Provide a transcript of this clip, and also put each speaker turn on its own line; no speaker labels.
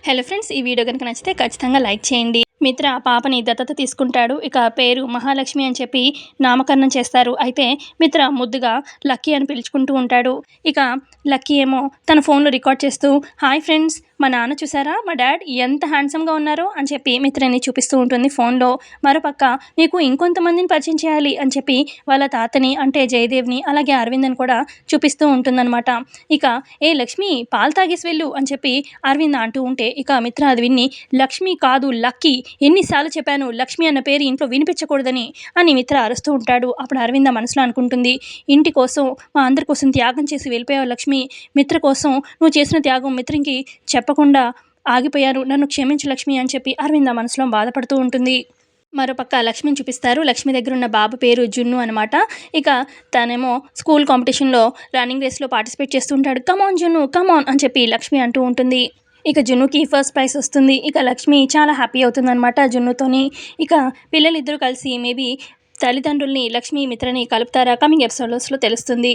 Hello friends, ఈ video కనుక నచ్చితే ఖచ్చితంగా లైక్ చేయండి. మిత్ర పాపని దత్తత తీసుకుంటాడు. ఇక పేరు మహాలక్ష్మి అని చెప్పి నామకరణం చేస్తారు. అయితే మిత్ర ముద్దుగా లక్కీ అని పిలుచుకుంటూ ఉంటాడు. ఇక లక్కీ ఏమో తన ఫోన్లో రికార్డ్ చేస్తూ, హాయ్ ఫ్రెండ్స్, మా నాన్న చూసారా, మా డాడ్ ఎంత హ్యాండ్సమ్గా ఉన్నారో అని చెప్పి మిత్రని చూపిస్తూ ఉంటుంది ఫోన్లో. మరోపక్క నీకు ఇంకొంతమందిని పరిచయం చేయాలి అని చెప్పి వాళ్ళ తాతని అంటే జయదేవ్ని అలాగే అరవింద్ని కూడా చూపిస్తూ ఉంటుందన్నమాట. ఇక ఏ లక్ష్మి పాలు తాగేసి వెళ్ళు అని చెప్పి అరవింద్ అంటూ ఉంటే ఇక మిత్ర అది విన్ని, లక్ష్మి కాదు లక్కీ, ఎన్నిసార్లు చెప్పాను లక్ష్మి అన్న పేరు ఇంట్లో వినిపించకూడదని అని మిత్ర అరుస్తూ ఉంటాడు. అప్పుడు అరవింద మనసులో అనుకుంటుంది, ఇంటి కోసం మా అందరి కోసం త్యాగం చేసి వెళ్ళిపోయావు లక్ష్మి, మిత్ర కోసం నువ్వు చేసిన త్యాగం మిత్రంకి చెప్పకుండా ఆగిపోయారు, నన్ను క్షమించు లక్ష్మి అని చెప్పి అరవింద మనసులో బాధపడుతూ ఉంటుంది. మరోపక్క లక్ష్మిని చూపిస్తారు. లక్ష్మి దగ్గర ఉన్న బాబు పేరు జున్ను అనమాట. ఇక తనేమో స్కూల్ కాంపిటీషన్లో రన్నింగ్ రేస్లో పార్టిసిపేట్ చేస్తుంటాడు. కమాన్ జున్ను కమాన్ అని చెప్పి లక్ష్మి అంటూ ఉంటుంది. ఇక జున్నుకి ఫస్ట్ ప్రైజ్ వస్తుంది. ఇక లక్ష్మి చాలా హ్యాపీ అవుతుందన్నమాట జున్నుతోని. ఇక పిల్లలిద్దరూ కలిసి మేబీ తల్లిదండ్రుల్ని లక్ష్మి మిత్రని కలుపుతారా, కమింగ్ ఎపిసోడ్స్లో తెలుస్తుంది.